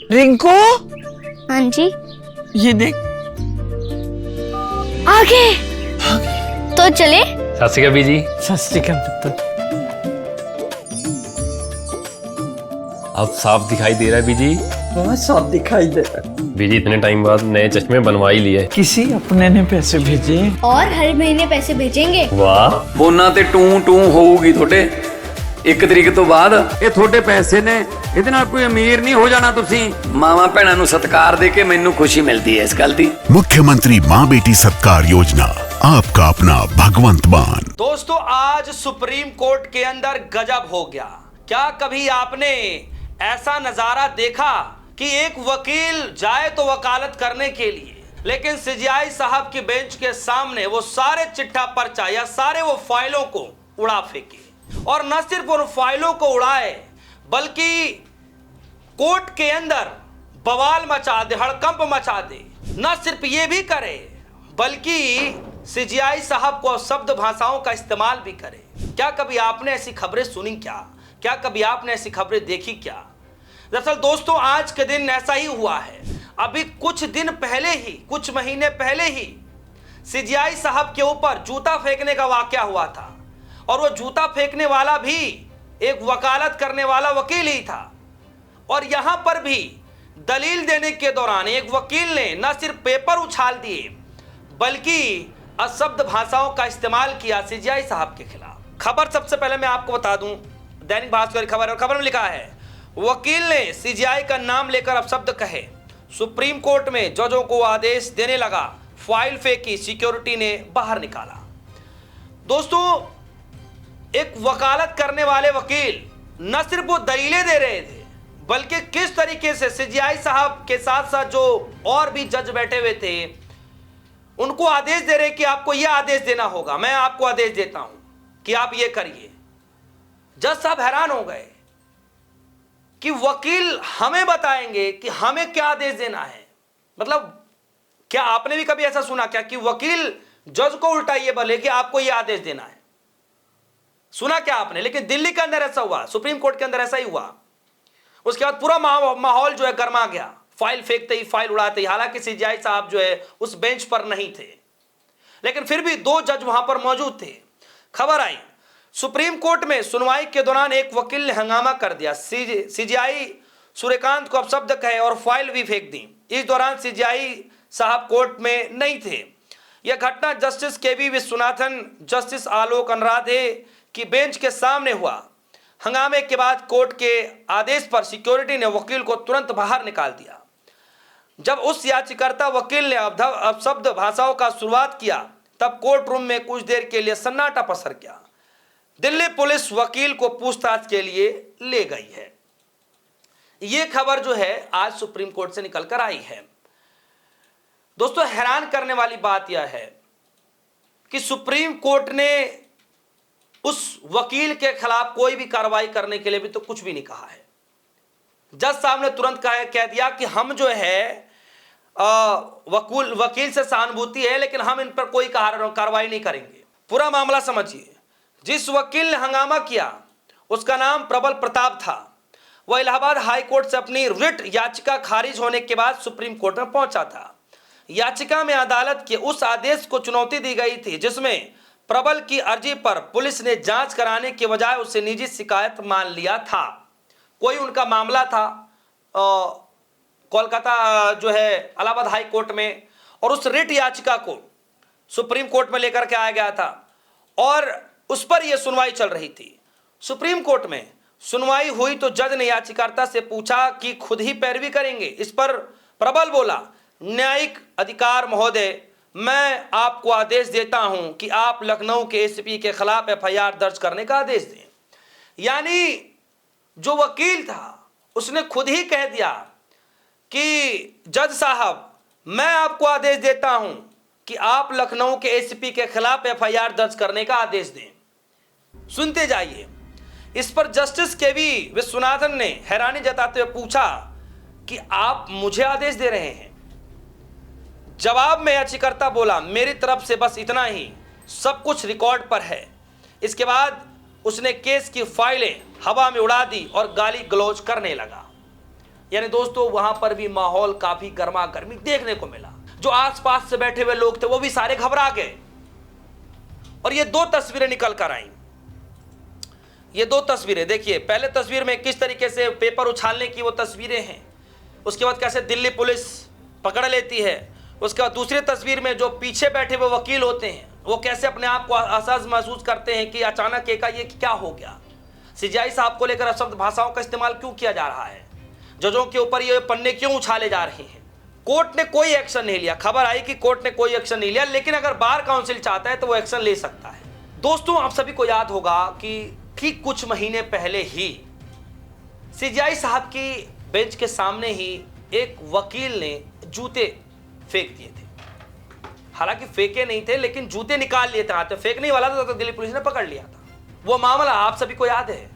रिंकू, हाँ जी। ये देख। आगे तो चले। सत श्री अकाल बीजी। सत श्री अकाल पुत्र। अब साफ दिखाई दे रहा है बीजी। बहुत साफ दिखाई दे रहा है। बीजी इतने टाइम बाद नए चश्मे बनवा ही लिए। किसी अपने ने पैसे भेजे और हर महीने पैसे भेजेंगे। वाह। ਫੋਨਾਂ ਤੇ ਟੂ ਟੂ ਹੋਊਗੀ ਤੁਹਾਡੇ 1 ਤਰੀਕ ਤੋਂ ਬਾਅਦ। ਇਹ ਤੁਹਾਡੇ ਪੈਸੇ ਨੇ, ਇਹਦੇ ਨਾਲ ਕੋਈ ਅਮੀਰ ਨਹੀਂ ਹੋ ਜਾਣਾ ਤੁਸੀਂ। ਮਾਵਾਂ ਭੈਣਾਂ ਨੂੰ ਸਤਿਕਾਰ ਦੇ ਕੇ ਮੈਨੂੰ ਖੁਸ਼ੀ ਮਿਲਦੀ ਹੈ ਇਸ ਗੱਲ ਦੀ। मुख्यमंत्री माँ बेटी सत्कार योजना, आपका अपना भगवंत मान। दोस्तों, आज सुप्रीम कोर्ट के अंदर गजब हो गया। क्या कभी आपने ऐसा नजारा देखा कि एक वकील जाए तो वकालत करने के लिए, लेकिन सीजीआई साहब की बेंच के सामने वो सारे चिट्ठा पर्चा या सारे वो फाइलों को उड़ा फेंके, और न सिर्फ उन फाइलों को उड़ाए बल्कि कोर्ट के अंदर बवाल मचा दे, हड़कंप मचा दे। न सिर्फ ये भी करे बल्कि सीजीआई साहब को शब्द भाषाओं का इस्तेमाल भी करे। क्या कभी आपने ऐसी खबरें सुनी? क्या कभी आपने ऐसी खबरें देखी? क्या दरअसल दोस्तों, आज के दिन ऐसा ही हुआ है। अभी कुछ दिन पहले ही, कुछ महीने पहले ही सीजीआई साहब के ऊपर जूता फेंकने का वाकया हुआ था, और वो जूता फेंकने वाला भी एक वकालत करने वाला वकील ही था। और यहां पर भी दलील देने के दौरान एक वकील ने न सिर्फ पेपर उछाल दिए बल्कि अशब्द भाषाओं का इस्तेमाल किया सीजीआई साहब के खिलाफ। खबर सबसे पहले मैं आपको बता दूं, दैनिक भास्कर की खबर है, और खबर में लिखा है वकील ने सीजीआई का नाम लेकर अपशब्द कहे, सुप्रीम कोर्ट में जजों को आदेश देने लगा, फाइल फेंकी, सिक्योरिटी ने बाहर निकाला। दोस्तों, एक वकालत करने वाले वकील न सिर्फ वो दलीलें दे रहे थे बल्कि किस तरीके से सीजीआई साहब के साथ साथ जो और भी जज बैठे हुए थे उनको आदेश दे रहे कि आपको यह आदेश देना होगा, मैं आपको आदेश देता हूं कि आप ये करिए। जज साहब हैरान हो गए कि वकील हमें बताएंगे कि हमें क्या आदेश देना है। मतलब क्या आपने भी कभी ऐसा सुना क्या कि वकील जज को उल्टाइए बोले कि आपको यह आदेश देना है? सुना क्या आपने? लेकिन दिल्ली के अंदर ऐसा हुआ, सुप्रीम कोर्ट के अंदर ऐसा ही हुआ। उसके बाद पूरा माहौल जो है गर्मा गया, फाइल फेंकते ही, फाइल उड़ाते ही। हालांकि सीजीआई साहब जो है उस बेंच पर नहीं थे, लेकिन फिर भी 2 जज वहां पर मौजूद थे। खबर आई सुप्रीम कोर्ट में सुनवाई के दौरान एक वकील ने हंगामा कर दिया, सीजीआई सूर्यकांत को अपशब्द कहे और फाइल भी फेंक दी। इस दौरान सीजीआई साहब कोर्ट में नहीं थे। यह घटना जस्टिस केवी विश्वनाथन, जस्टिस आलोक अनुराधे की बेंच के सामने हुआ। हंगामे के बाद कोर्ट के आदेश पर सिक्योरिटी ने वकील को तुरंत बाहर निकाल दिया। जब उस याचिकाकर्ता वकील ने अपशब्द भाषाओं का शुरुआत किया तब कोर्ट रूम में कुछ देर के लिए सन्नाटा पसर गया। दिल्ली पुलिस वकील को पूछताछ के लिए ले गई है। यह खबर जो है आज सुप्रीम कोर्ट से निकलकर आई है। दोस्तों, हैरान करने वाली बात यह है कि सुप्रीम कोर्ट ने उस वकील के खिलाफ कोई भी कार्रवाई करने के लिए भी तो कुछ भी नहीं कहा है। जज साहब ने तुरंत कह दिया कि हम जो है वकील से सहानुभूति है, लेकिन हम इन पर कोई कार्रवाई नहीं करेंगे। पूरा मामला समझिए। जिस वकील ने हंगामा किया उसका नाम प्रबल प्रताप था। वह इलाहाबाद हाई कोर्ट से अपनी रिट याचिका खारिज होने के बाद सुप्रीम कोर्ट में पहुंचा था। याचिका में अदालत के उस आदेश को चुनौती दी गई थी जिसमें प्रबल की अर्जी पर पुलिस ने जांच कराने के बजाय उसे निजी शिकायत मान लिया था। कोई उनका मामला था कोलकाता जो है इलाहाबाद हाई कोर्ट में, और उस रिट याचिका को सुप्रीम कोर्ट में लेकर के आया गया था और उस पर यह सुनवाई चल रही थी। सुप्रीम कोर्ट में सुनवाई हुई तो जज ने याचिकाकर्ता से पूछा कि खुद ही पैरवी करेंगे। इस पर प्रबल बोला, न्यायिक अधिकार महोदय, मैं आपको आदेश देता हूं कि आप लखनऊ के एसपी के खिलाफ एफआईआर दर्ज करने का आदेश दें। यानी जो वकील था उसने खुद ही कह दिया कि जज साहब, मैं आपको आदेश देता हूं कि आप लखनऊ के एसपी के खिलाफ एफआईआर दर्ज करने का आदेश दें। सुनते जाइए। इस पर जस्टिस केवी विश्वनाथन ने हैरानी जताते हुए पूछा कि आप मुझे आदेश दे रहे हैं? जवाब में याचिकाकर्ता बोला, मेरी तरफ से बस इतना ही, सब कुछ रिकॉर्ड पर है। इसके बाद उसने केस की फाइलें हवा में उड़ा दी और गाली गलौज करने लगा। यानी दोस्तों वहां पर भी माहौल काफी गर्मा गर्मी देखने को मिला। जो आसपास से बैठे हुए लोग थे वो भी सारे घबरा गए। और ये दो तस्वीरें निकल कर आई। ये दो तस्वीरें देखिए, पहले तस्वीर में किस तरीके से पेपर उछालने की वो तस्वीरें हैं, उसके बाद कैसे दिल्ली पुलिस पकड़ लेती है, उसके बाद दूसरी तस्वीर में जो पीछे बैठे हुए वकील होते हैं वो कैसे अपने आप को असहज महसूस करते हैं कि अचानक एकाएक क्या हो गया। सीजीआई साहब को लेकर अशब्द भाषाओं का इस्तेमाल क्यों किया जा रहा है, जजों के ऊपर ये पन्ने क्यों उछाले जा रहे हैं। कोर्ट ने कोई एक्शन नहीं लिया। खबर आई कि कोर्ट ने कोई एक्शन नहीं लिया, लेकिन अगर बार काउंसिल चाहता है तो वो एक्शन ले सकता है। दोस्तों आप सभी को याद होगा कि ठीक कुछ महीने पहले ही सीजीआई साहब की बेंच के सामने ही एक वकील ने जूते फेंक दिए थे। हालांकि फेंके नहीं थे, लेकिन जूते निकाल लिए थे हाथ में। फेंकने वाला था तो दिल्ली पुलिस ने पकड़ लिया था। वो मामला आप सभी को याद है,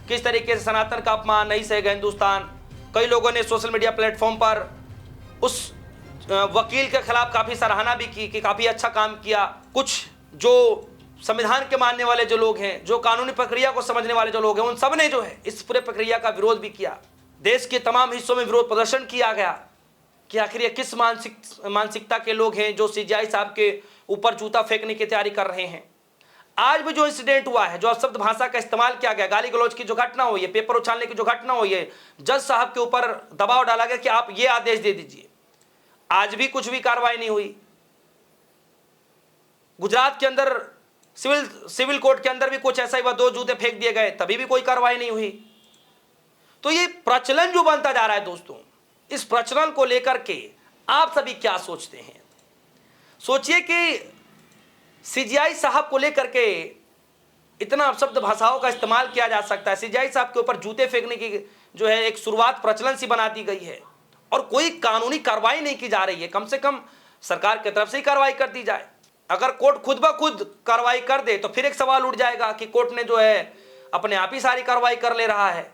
किस तरीके से सनातन का अपमान, नहीं सहेगा हिंदुस्तान। कई लोगों ने सोशल मीडिया प्लेटफॉर्म पर उस वकील के खिलाफ काफी सराहना भी की कि काफी अच्छा काम किया। कुछ जो संविधान के मानने वाले जो लोग हैं, जो कानूनी प्रक्रिया को समझने वाले जो लोग हैं, उन सब ने जो है इस पूरे प्रक्रिया का विरोध भी किया। देश के तमाम हिस्सों में विरोध प्रदर्शन किया गया कि आखिर ये किस मानसिकता के लोग हैं जो सीजीआई साहब के ऊपर जूता फेंकने की तैयारी कर रहे हैं। आज भी जो इंसिडेंट हुआ है, जो अशब्द भाषा का इस्तेमाल किया गया, गाली गलौज की जो घटना हुई है, पेपर उछालने की जो घटना हुई है, जज साहब के ऊपर दबाव डाला गया कि आप ये आदेश दे दीजिए, आज भी कुछ भी कार्रवाई नहीं हुई। गुजरात के अंदर सिविल कोर्ट के अंदर भी कुछ ऐसा ही हुआ, 2 जूते फेंक दिए गए, तभी भी कोई कार्रवाई नहीं हुई। तो ये प्रचलन जो बनता जा रहा है दोस्तों, इस प्रचलन को लेकर के आप सभी क्या सोचते हैं? सोचिए कि सीजीआई साहब को लेकर के इतना अपशब्द भाषाओं का इस्तेमाल किया जा सकता है। सीजीआई साहब के ऊपर जूते फेंकने की जो है एक शुरुआत प्रचलन सी बना दी गई है और कोई कानूनी कार्रवाई नहीं की जा रही है। कम से कम सरकार की तरफ से ही कार्रवाई कर दी जाए। अगर कोर्ट खुद ब खुद कार्रवाई कर दे तो फिर एक सवाल उठ जाएगा कि कोर्ट ने जो है अपने आप ही सारी कार्रवाई कर ले रहा है,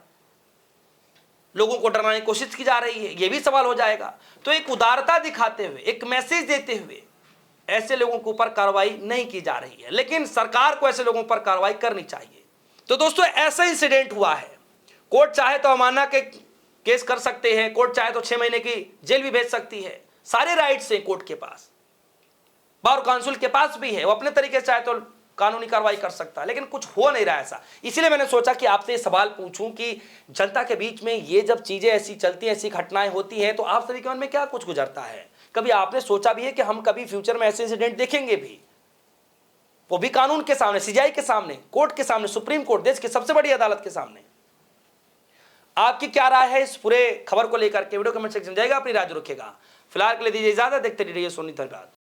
लोगों को डराने की कोशिश की जा रही है, यह भी सवाल हो जाएगा। तो एक उदारता दिखाते हुए, एक मैसेज देते हुए ऐसे लोगों के ऊपर कार्रवाई नहीं की जा रही है, लेकिन सरकार को ऐसे लोगों पर कार्रवाई करनी चाहिए। तो दोस्तों ऐसा इंसिडेंट हुआ है। कोर्ट चाहे तो अवमानना के केस कर सकते हैं, कोर्ट चाहे तो 6 महीने की जेल भी भेज सकती है। सारे राइट्स हैं कोर्ट के पास, बार काउंसिल के पास भी है, वो अपने तरीके से चाहे तो कानूनी कार्रवाई कर सकता है, लेकिन कुछ हो नहीं रहा ऐसा। इसीलिए मैंने सोचा कि आपसे ये सवाल पूछूं कि जनता के बीच में ये जब चीजें ऐसी चलती हैं, ऐसी घटनाएं होती हैं, तो आप सभी के मन में क्या कुछ गुजरता है? कभी आपने सोचा भी है कि हम कभी फ्यूचर में ऐसे इंसिडेंट देखेंगे भी, वो भी कानून के सामने, सीजीआई के सामने, कोर्ट के सामने, सुप्रीम कोर्ट, देश की सबसे बड़ी अदालत के सामने? आपकी क्या राय है इस पूरे खबर को लेकर के? वीडियो कमेंट सेक्शन जाएगा, अपनी राय रखेगा। फिलहाल के लिए दीजिए इजाजत, देखते रहिए सोनी धन्यवाद।